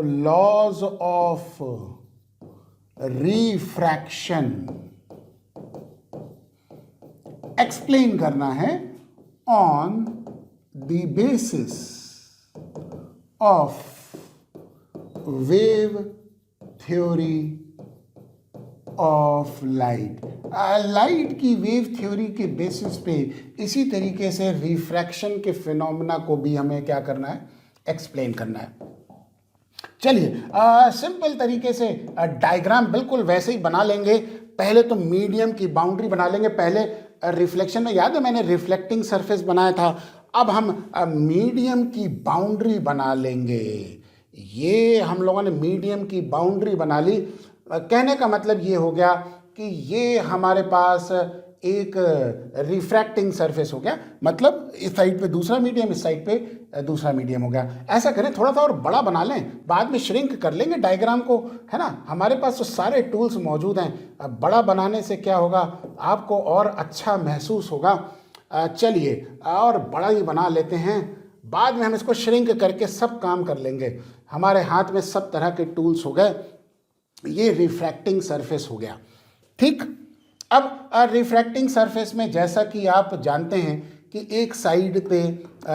Laws of refraction explain करना है on the basis of wave theory of light. Light की wave theory के basis पे इसी तरीके से रिफ्रैक्शन के फिनोमेना को भी हमें क्या करना है, एक्सप्लेन करना है। चलिए सिंपल तरीके से डायग्राम बिल्कुल वैसे ही बना लेंगे। पहले तो मीडियम की बाउंड्री बना लेंगे। पहले रिफ्लेक्शन में याद है मैंने रिफ्लेक्टिंग सरफेस बनाया था, अब हम मीडियम की बाउंड्री बना लेंगे। ये हम लोगों ने मीडियम की बाउंड्री बना ली। कहने का मतलब ये हो गया कि ये हमारे पास एक रिफ्रैक्टिंग सरफेस हो गया, मतलब इस साइड पे दूसरा मीडियम, इस साइड पे दूसरा मीडियम हो गया। ऐसा करें थोड़ा सा और बड़ा बना लें, बाद में श्रिंक कर लेंगे डायग्राम को, है ना। हमारे पास तो सारे टूल्स मौजूद हैं। अब बड़ा बनाने से क्या होगा, आपको और अच्छा महसूस होगा। चलिए और बड़ा ही बना लेते हैं, बाद में हम इसको श्रिंक करके सब काम कर लेंगे। हमारे हाथ में सब तरह के टूल्स हो गए। ये रिफ्रैक्टिंग सरफेस हो गया, ठीक। अब रिफ्रैक्टिंग सरफेस में जैसा कि आप जानते हैं कि एक साइड पे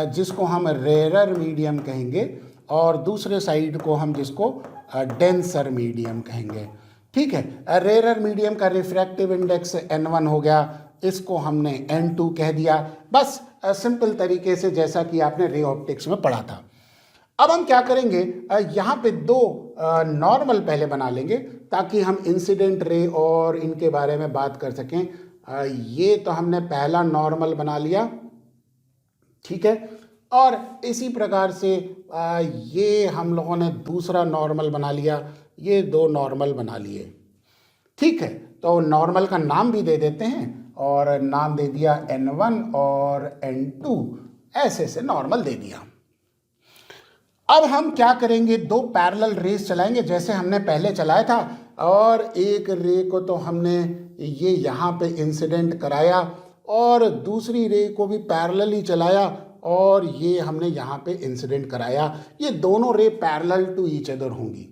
जिसको हम रेरर मीडियम कहेंगे और दूसरे साइड को हम जिसको डेंसर मीडियम कहेंगे, ठीक है। रेरर मीडियम का रिफ्रैक्टिव इंडेक्स N1 हो गया, इसको हमने N2 कह दिया। बस सिंपल तरीके से जैसा कि आपने रे ऑप्टिक्स में पढ़ा था। अब हम क्या करेंगे, यहाँ पे दो नॉर्मल पहले बना लेंगे ताकि हम इंसिडेंट रे और इनके बारे में बात कर सकें। ये तो हमने पहला नॉर्मल बना लिया, ठीक है। और इसी प्रकार से ये हम लोगों ने दूसरा नॉर्मल बना लिया। ये दो नॉर्मल बना लिए, ठीक है। तो नॉर्मल का नाम भी दे देते हैं और नाम दे दिया N1 और N2, ऐसे से नॉर्मल दे दिया। अब हम क्या करेंगे, दो पैरेलल रेस चलाएंगे जैसे हमने पहले चलाया था, और एक रे को तो हमने ये यहाँ पे इंसिडेंट कराया और दूसरी रे को भी पैरेलल ही चलाया और ये हमने यहाँ पे इंसिडेंट कराया। ये दोनों ray parallel to each other होंगी।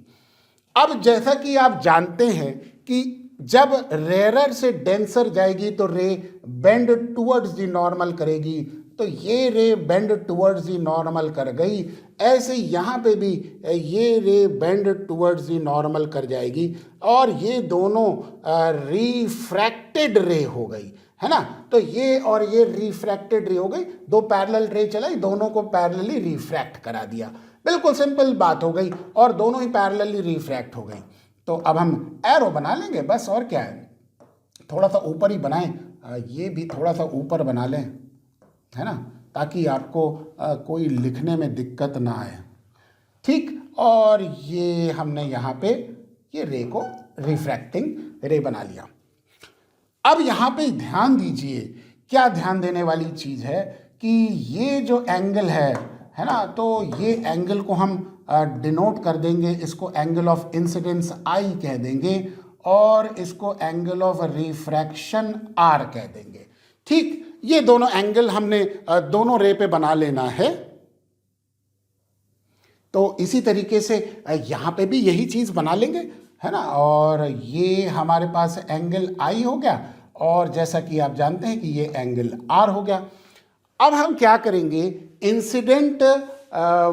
अब जैसा कि आप जानते हैं कि जब रेरर से डेंसर जाएगी तो रे बेंड टुवर्ड्स द नॉर्मल करेगी, तो ये रे बेंड टुवर्ड्स दी नॉर्मल कर गई। ऐसे यहाँ पे भी ये रे बेंड टुवर्ड्स दी नॉर्मल कर जाएगी और ये दोनों रिफ्रैक्टेड रे हो गई, है ना। तो ये और ये रिफ्रैक्टेड रे हो गई, दो पैरेलल रे चलाई, दोनों को पैरेलली रिफ्रैक्ट करा दिया। बिल्कुल सिंपल बात हो गई और दोनों ही पैरेलली रिफ्रैक्ट हो गई। तो अब हम एरो बना लेंगे बस, और क्या है, थोड़ा सा ऊपर ही बनाएं, ये भी थोड़ा सा ऊपर बना लें, है ना, ताकि आपको कोई लिखने में दिक्कत ना आए, ठीक। और ये हमने यहाँ पे ये रे को रिफ्रैक्टिंग रे बना लिया। अब यहाँ पे ध्यान दीजिए, क्या ध्यान देने वाली चीज़ है कि ये जो एंगल है ना, तो ये एंगल को हम डिनोट कर देंगे, इसको एंगल ऑफ इंसिडेंस I कह देंगे और इसको एंगल ऑफ रिफ्रैक्शन R कह देंगे, ठीक। ये दोनों एंगल हमने दोनों रे पे बना लेना है। तो इसी तरीके से यहाँ पे भी यही चीज़ बना लेंगे, है ना। और ये हमारे पास एंगल I हो गया और जैसा कि आप जानते हैं कि ये एंगल R हो गया। अब हम क्या करेंगे, इंसिडेंट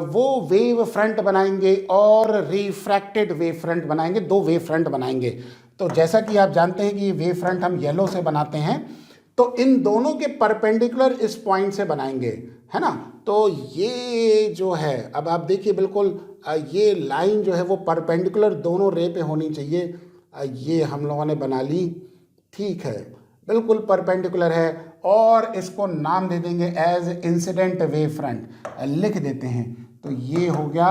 वो वेव फ्रंट बनाएंगे और रिफ्रैक्टेड वेव फ्रंट बनाएंगे, दो वेव फ्रंट बनाएंगे। तो जैसा कि आप जानते हैं कि ये वेव फ्रंट हम येलो से बनाते हैं, तो इन दोनों के परपेंडिकुलर इस पॉइंट से बनाएंगे, है ना। तो ये जो है, अब आप देखिए बिल्कुल ये लाइन जो है वो परपेंडिकुलर दोनों रे पे होनी चाहिए। ये हम लोगों ने बना ली, ठीक है, बिल्कुल परपेंडिकुलर है और इसको नाम दे देंगे एज इंसिडेंट वेव फ्रंट, लिख देते हैं। तो ये हो गया।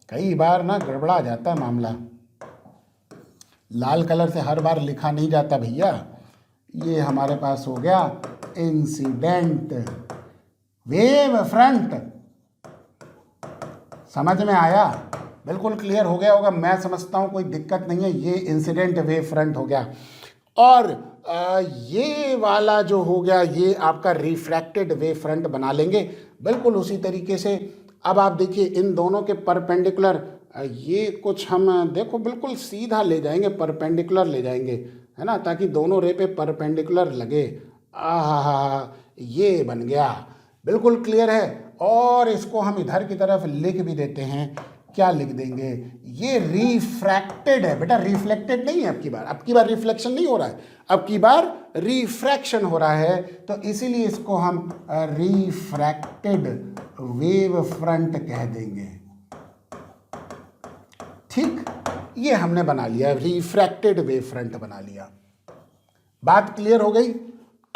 कई बार ना गड़बड़ा जाता है मामला, लाल कलर से हर बार लिखा नहीं जाता भैया। ये हमारे पास हो गया इंसिडेंट वेव फ्रंट। समझ में आया, बिल्कुल क्लियर हो गया होगा, मैं समझता हूँ कोई दिक्कत नहीं है। ये इंसिडेंट वेव फ्रंट हो गया और ये वाला जो हो गया ये आपका रिफ्रैक्टेड वेव फ्रंट बना लेंगे बिल्कुल उसी तरीके से। अब आप देखिए इन दोनों के परपेंडिकुलर, ये कुछ हम देखो बिल्कुल सीधा ले जाएंगे, परपेंडिकुलर ले जाएंगे, है ना, ताकि दोनों रे पे परपेंडिकुलर लगे। आहा, ये बन गया, बिल्कुल क्लियर है। और इसको हम इधर की तरफ लिख भी देते हैं, क्या लिख देंगे, ये रिफ्रैक्टेड है बेटा, रिफ्लेक्टेड नहीं है। अब की बार रिफ्लेक्शन नहीं हो रहा है, अब की बार रिफ्रैक्शन हो रहा है, तो इसीलिए इसको हम रिफ्रैक्टेड वेव फ्रंट कह देंगे। ठीक, ये हमने बना लिया, रिफ्रैक्टेड वेव फ्रंट बना लिया। बात क्लियर हो गई।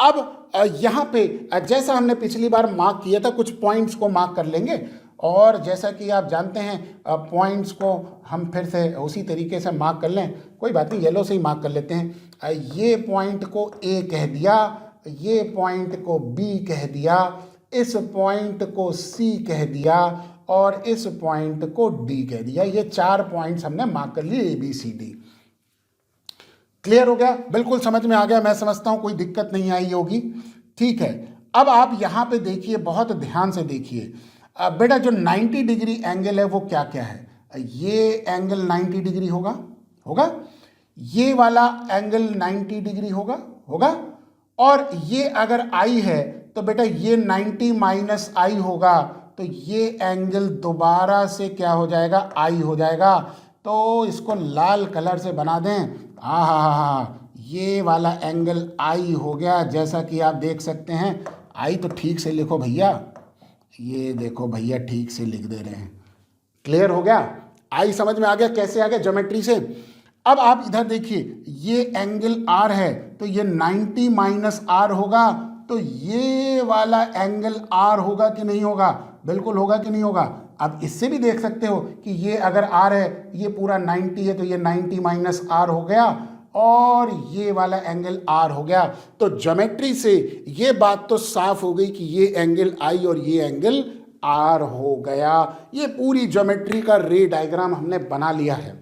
अब यहाँ पे जैसा हमने पिछली बार मार्क किया था, कुछ पॉइंट्स को मार्क कर लेंगे, और जैसा कि आप जानते हैं पॉइंट्स को हम फिर से उसी तरीके से मार्क कर लें, कोई बात नहीं, येलो से ही मार्क कर लेते हैं। ये पॉइंट को ए कह दिया, ये पॉइंट को बी कह दिया, इस पॉइंट को सी कह दिया, और इस पॉइंट को डी कह दिया। ये 4 पॉइंट्स हमने मार्क कर लिए, A B C D. Clear हो गया, बिल्कुल समझ में आ गया, मैं समझता हूं कोई दिक्कत नहीं आई होगी। ठीक है, अब आप यहां पे देखिए, बहुत ध्यान से देखिए बेटा, जो 90 डिग्री एंगल है वो क्या क्या है। ये एंगल 90 डिग्री होगा, ये वाला एंगल 90 डिग्री होगा, और ये अगर आई है तो बेटा ये 90 माइनस आई होगा, तो ये एंगल दोबारा से क्या हो जाएगा, आई हो जाएगा। तो इसको लाल कलर से बना दें। हाँ, ये वाला एंगल आई हो गया, जैसा कि आप देख सकते हैं। आई तो ठीक से लिखो भैया, ये देखो भैया ठीक से लिख दे रहे हैं। क्लियर हो गया, आई समझ में आ गया, कैसे आ गया, ज्योमेट्री से। अब आप इधर देखिए, ये एंगल आर है, तो ये 90 माइनस आर होगा, तो ये वाला एंगल आर होगा कि नहीं होगा, बिल्कुल होगा कि नहीं होगा। अब इससे भी देख सकते हो कि ये अगर आर है, ये पूरा 90 है, तो ये 90 माइनस आर हो गया, और ये वाला एंगल आर हो गया। तो ज्योमेट्री से ये बात तो साफ हो गई कि ये एंगल आई और ये एंगल आर हो गया। ये पूरी ज्योमेट्री का रे डायग्राम हमने बना लिया है।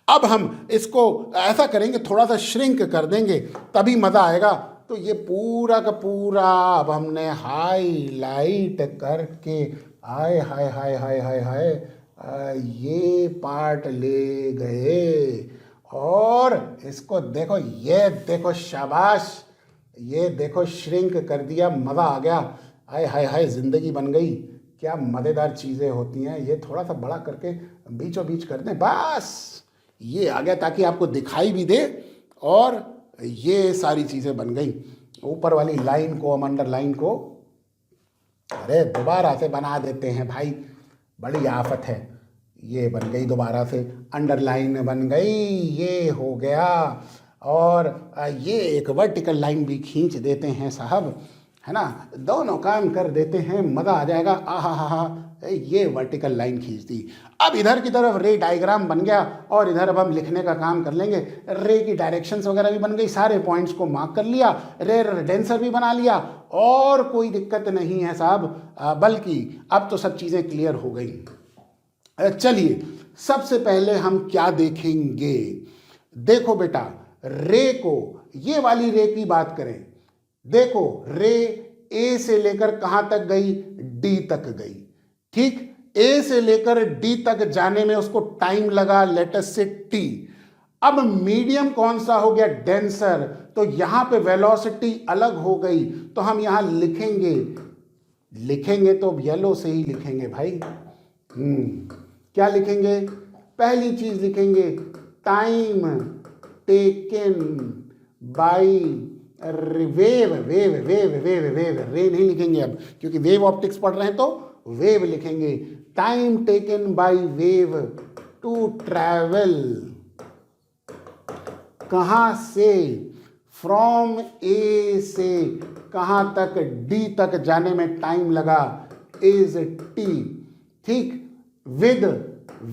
अब हम इसको ऐसा करेंगे, थोड़ा सा श्रिंक कर देंगे, तभी मज़ा आएगा। तो ये पूरा का पूरा अब हमने हाईलाइट करके, हाय हाय हाय हाय हाय हाय, ये पार्ट ले गए, और इसको देखो, ये देखो, शाबाश, ये देखो श्रिंक कर दिया, मज़ा आ गया। हाय हाय हाय, ज़िंदगी बन गई। क्या मज़ेदार चीज़ें होती हैं। ये थोड़ा सा बड़ा करके बीचों बीच कर दें, बस ये आ गया, ताकि आपको दिखाई भी दे, और ये सारी चीज़ें बन गई। ऊपर वाली लाइन को हम अंडरलाइन को अरे दोबारा से बना देते हैं भाई, बड़ी आफत है। ये बन गई, दोबारा से अंडरलाइन बन गई, ये हो गया। और ये एक वर्टिकल लाइन भी खींच देते हैं साहब, है ना, दोनों काम कर देते हैं, मज़ा आ जाएगा। आहा, ये वर्टिकल लाइन खींच दी। अब इधर की तरफ रे डायग्राम बन गया, और इधर अब हम लिखने का काम कर लेंगे। रे की डायरेक्शंस वगैरह भी बन गई, सारे पॉइंट्स को मार्क कर लिया, रे डेंसर भी बना लिया, और कोई दिक्कत नहीं है साहब, बल्कि अब तो सब चीज़ें क्लियर हो गई। चलिए, सबसे पहले हम क्या देखेंगे, देखो बेटा, रे को, ये वाली रे की बात करें, देखो रे ए से लेकर कहाँ तक गई, डी तक गई। ठीक, ए से लेकर डी तक जाने में उसको टाइम लगा, लेटस से टी। अब मीडियम कौन सा हो गया, डेंसर, तो यहां पे वेलोसिटी अलग हो गई, तो हम यहां लिखेंगे तो येलो से ही लिखेंगे भाई। क्या लिखेंगे, पहली चीज लिखेंगे टाइम टेकन बाई वेव, रे नहीं लिखेंगे अब, क्योंकि वेव ऑप्टिक्स पढ़ रहे हैं, तो वेव लिखेंगे। Time taken by wave to travel, कहां से, फ्रॉम ए से कहां तक, डी तक जाने में टाइम लगा, इज टी। ठीक, विद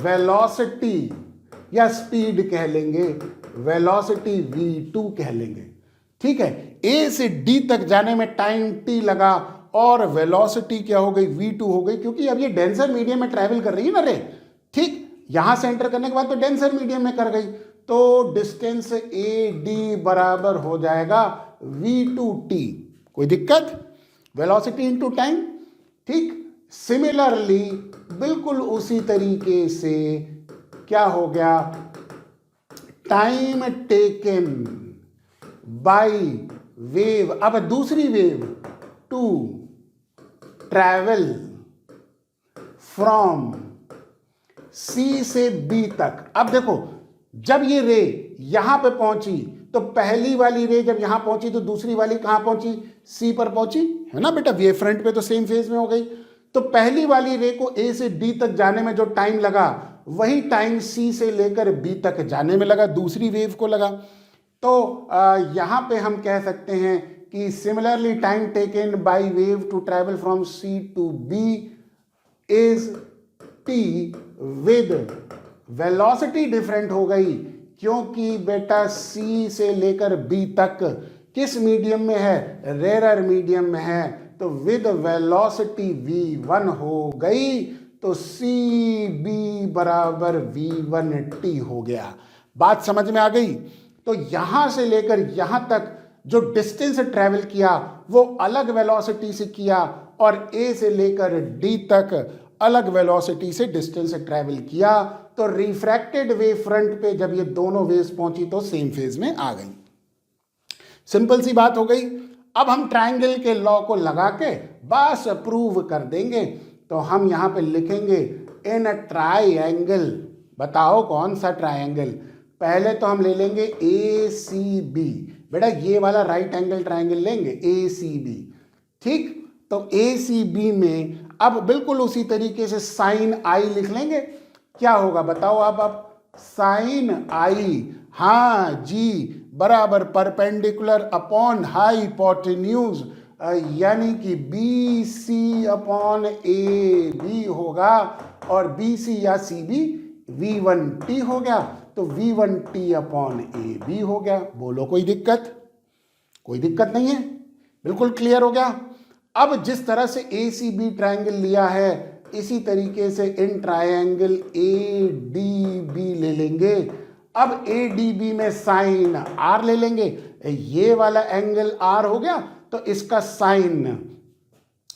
वेलोसिटी या स्पीड कह लेंगे, वेलोसिटी v2 कह लेंगे। ठीक है, ए से डी तक जाने में टाइम टी लगा, और वेलोसिटी क्या हो गई, v2 हो गई, क्योंकि अब ये डेंसर मीडियम में ट्रैवल कर रही है ना रे। ठीक, यहां से एंटर करने के बाद तो डेंसर मीडियम में कर गई, तो डिस्टेंस ए डी बराबर हो जाएगा v2t। कोई दिक्कत, वेलोसिटी इनटू टाइम। ठीक, सिमिलरली बिल्कुल उसी तरीके से क्या हो गया, टाइम टेकन बाय वेव, अब दूसरी वेव टू ट्रैवल फ्रॉम सी से बी तक। अब देखो जब ये रे यहां पे पहुंची तो पहली वाली रे जब यहां पहुंची तो दूसरी वाली कहां पहुंची, सी पर पहुंची, है ना बेटा, वेव फ्रंट पे तो सेम फेज में हो गई। तो पहली वाली रे को ए से डी तक जाने में जो टाइम लगा वही टाइम सी से लेकर बी तक जाने में लगा, दूसरी वेव को लगा। तो यहां पे हम कह सकते हैं कि similarly time taken by wave to travel from C to B is T with velocity different हो गई, क्योंकि बेटा सी से लेकर बी तक किस मीडियम में है, रेयर मीडियम में है, तो विद वेलोसिटी v1 हो गई, तो सी बी बराबर v1t हो गया। बात समझ में आ गई। तो यहां से लेकर यहां तक जो डिस्टेंस ट्रेवल किया वो अलग वेलोसिटी से किया, और ए से लेकर डी तक अलग वेलोसिटी से डिस्टेंस ट्रेवल किया। तो रिफ्रैक्टेड वेव फ्रंट पे जब ये दोनों वेव्स पहुंची तो सेम फेज में आ गई। सिंपल सी बात हो गई। अब हम ट्रायंगल के लॉ को लगा के बस प्रूव कर देंगे। तो हम यहां पे लिखेंगे इन अ ट्रायंगल, बताओ कौन सा ट्रायंगल। पहले तो हम ले लेंगे ए सी बी, बेटा ये वाला राइट एंगल ट्रायंगल लेंगे ए सी बी, ठीक। तो ए सी बी में अब बिल्कुल उसी तरीके से साइन आई लिख लेंगे। क्या होगा बताओ अब साइन आई, हाँ जी, बराबर परपेंडिकुलर अपॉन हाइपोटेन्यूज, यानी कि B C upon A B होगा, और बी सी या सी बी V1t हो गया, तो V1t अपॉन ए बी हो गया। बोलो कोई दिक्कत? कोई दिक्कत नहीं है, बिल्कुल क्लियर हो गया। अब जिस तरह से ए सी बी ट्रायंगल लिया है इसी तरीके से in triangle A D B ले लेंगे। अब ए डी बी में साइन आर ले लेंगे, ये वाला एंगल आर हो गया, तो इसका साइन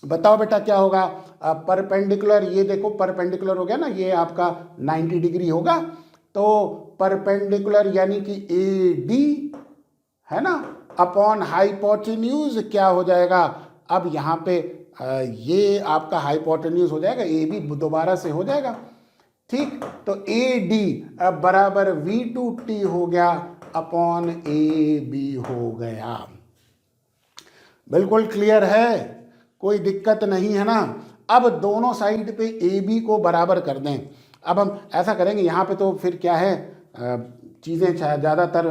बताओ बेटा क्या होगा, परपेंडिकुलर, ये देखो परपेंडिकुलर हो गया ना, ये आपका 90 डिग्री होगा। तो परपेंडिकुलर यानी कि ए डी है ना अपॉन हाइपोटेन्यूज क्या हो जाएगा, अब यहाँ पे ये आपका हाइपोटेन्यूज हो जाएगा, ए बी दोबारा से हो जाएगा, ठीक। तो ए डी बराबर V2t हो गया अपॉन ए बी हो गया। बिल्कुल क्लियर है, कोई दिक्कत नहीं है ना। अब दोनों साइड पे ए बी को बराबर कर दें। अब हम ऐसा करेंगे, यहाँ पे तो फिर क्या है, चीज़ें ज़्यादातर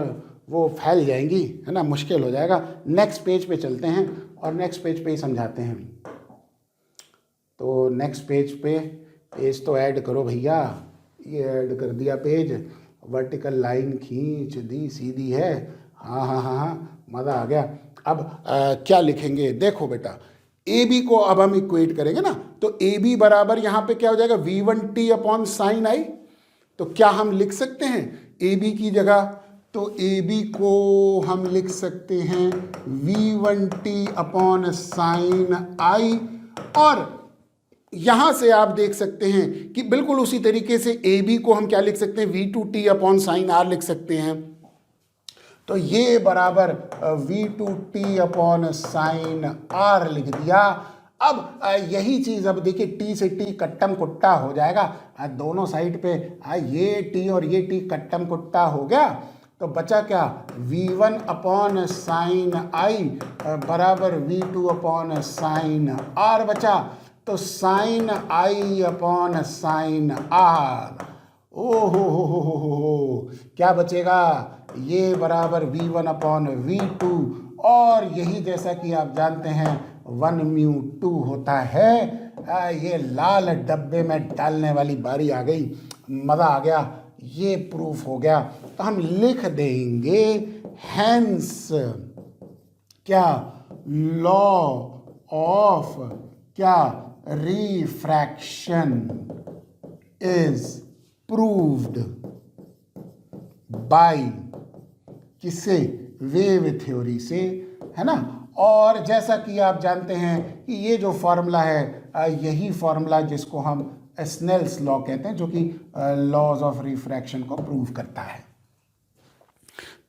वो फैल जाएंगी, है ना, मुश्किल हो जाएगा। नेक्स्ट पेज पे चलते हैं और नेक्स्ट पेज पे ही समझाते हैं। तो नेक्स्ट पेज तो ऐड करो भैया, ये ऐड कर दिया पेज, वर्टिकल लाइन खींच दी, सीधी है, हाँ हाँ हाँ हाँ, मज़ा आ गया। अब क्या लिखेंगे, देखो बेटा ए बी को अब हम इक्वेट करेंगे ना, तो ए बी बराबर यहाँ पे क्या हो जाएगा, V1t अपॉन साइन आई। तो क्या हम लिख सकते हैं ए बी की जगह, तो ए बी को हम लिख सकते हैं V1t अपॉन साइन आई, और यहाँ से आप देख सकते हैं कि बिल्कुल उसी तरीके से ए बी को हम क्या लिख सकते हैं, V2t अपॉन साइन आर लिख सकते हैं। तो ये बराबर V2t अपॉन साइन आर लिख दिया। अब यही चीज़ अब देखिए टी से टी कट्टम कुट्टा हो जाएगा, दोनों साइड पे ये टी और ये टी कट्टम कुट्टा हो गया। तो बचा क्या, V1 अपॉन साइन आई बराबर V2 अपॉन साइन आर बचा। तो sine i upon sine r, ओ हो, क्या बचेगा, ये बराबर V1 अपॉन V2, और यही जैसा कि आप जानते हैं 1μ2 होता है। ये लाल डब्बे में डालने वाली बारी आ गई, मज़ा आ गया, ये प्रूफ हो गया। तो हम लिख देंगे हेंस क्या, लॉ ऑफ क्या, रिफ्रैक्शन इज प्रूव्ड बाय किससे, वेव थ्योरी से, है ना। और जैसा कि आप जानते हैं कि ये जो फॉर्मूला है यही फॉर्मूला जिसको हम स्नेल्स लॉ कहते हैं, जो कि लॉज ऑफ रिफ्रैक्शन को प्रूव करता है।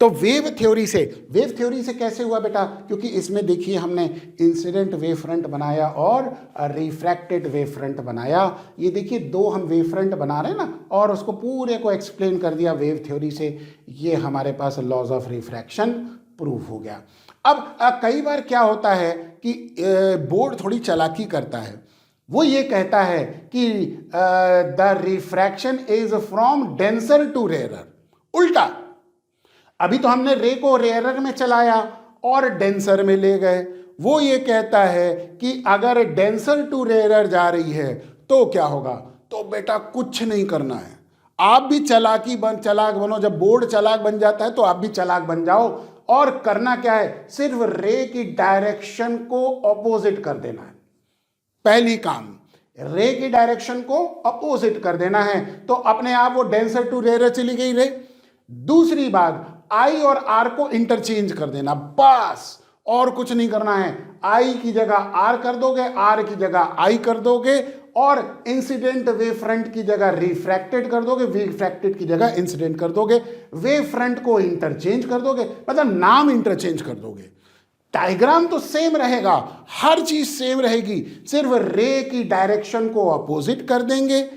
तो वेव थ्योरी से कैसे हुआ बेटा? क्योंकि इसमें देखिए हमने इंसिडेंट वेव फ्रंट बनाया और रिफ्रैक्टेड वेव फ्रंट बनाया। ये देखिए दो हम वेव फ्रंट बना रहे हैं ना, और उसको पूरे को एक्सप्लेन कर दिया वेव थ्योरी से। ये हमारे पास लॉज ऑफ रिफ्रैक्शन प्रूफ हो गया। अब कई बार क्या होता है कि बोर्ड थोड़ी चालाकी करता है, वो ये कहता है कि the refraction is from denser to rarer. उल्टा, अभी तो हमने रे को रेयरर में चलाया और डेंसर में ले गए। वो ये कहता है कि अगर डेंसर टू रेयरर जा रही है तो क्या होगा? तो बेटा कुछ नहीं करना है, आप भी चलाक बनो। जब बोर्ड चालाक बन जाता है तो आप भी चालाक बन जाओ। और करना क्या है? सिर्फ रे की डायरेक्शन को ऑपोजिट कर देना है। पहली काम, रे की डायरेक्शन को अपोजिट कर देना है, तो अपने आप वो डेंसर टू रेयरर चली गई रे। दूसरी बात, आई और आर को इंटरचेंज कर देना, बस और कुछ नहीं करना है। आई की जगह आर कर दोगे, आर की जगह आई कर दोगे, और इंसिडेंट वेव फ्रंट की जगह रिफ्रैक्टेड कर दोगे, रिफ्रैक्टेड की जगह इंसिडेंट कर दोगे, वेव फ्रंट को इंटरचेंज कर दोगे, मतलब नाम इंटरचेंज कर दोगे। डायग्राम तो सेम रहेगा, हर चीज सेम रहेगी, सिर्फ रे की डायरेक्शन को अपोजिट कर देंगे,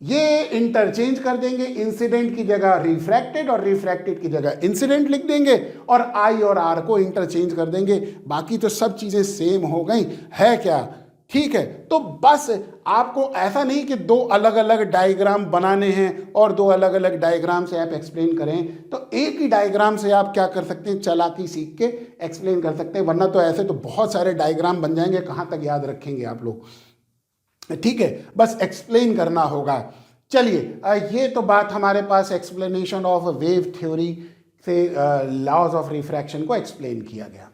ये इंटरचेंज कर देंगे, इंसिडेंट की जगह रिफ्रैक्टेड और रिफ्रैक्टेड की जगह इंसिडेंट लिख देंगे, और आई और आर को इंटरचेंज कर देंगे। बाकी तो सब चीजें सेम हो गई है क्या? ठीक है। तो बस आपको ऐसा नहीं कि दो अलग अलग डायग्राम बनाने हैं और दो अलग अलग डायग्राम से आप एक्सप्लेन करें, तो एक ही डायग्राम से आप क्या कर सकते हैं, चालाकी सीख के एक्सप्लेन कर सकते हैं। वरना तो ऐसे तो बहुत सारे डायग्राम बन जाएंगे, कहाँ तक याद रखेंगे आप लोग? ठीक है, बस एक्सप्लेन करना होगा। चलिए, ये तो बात हमारे पास एक्सप्लेनेशन ऑफ वेव थ्योरी से लॉज ऑफ रिफ्रैक्शन को एक्सप्लेन किया गया।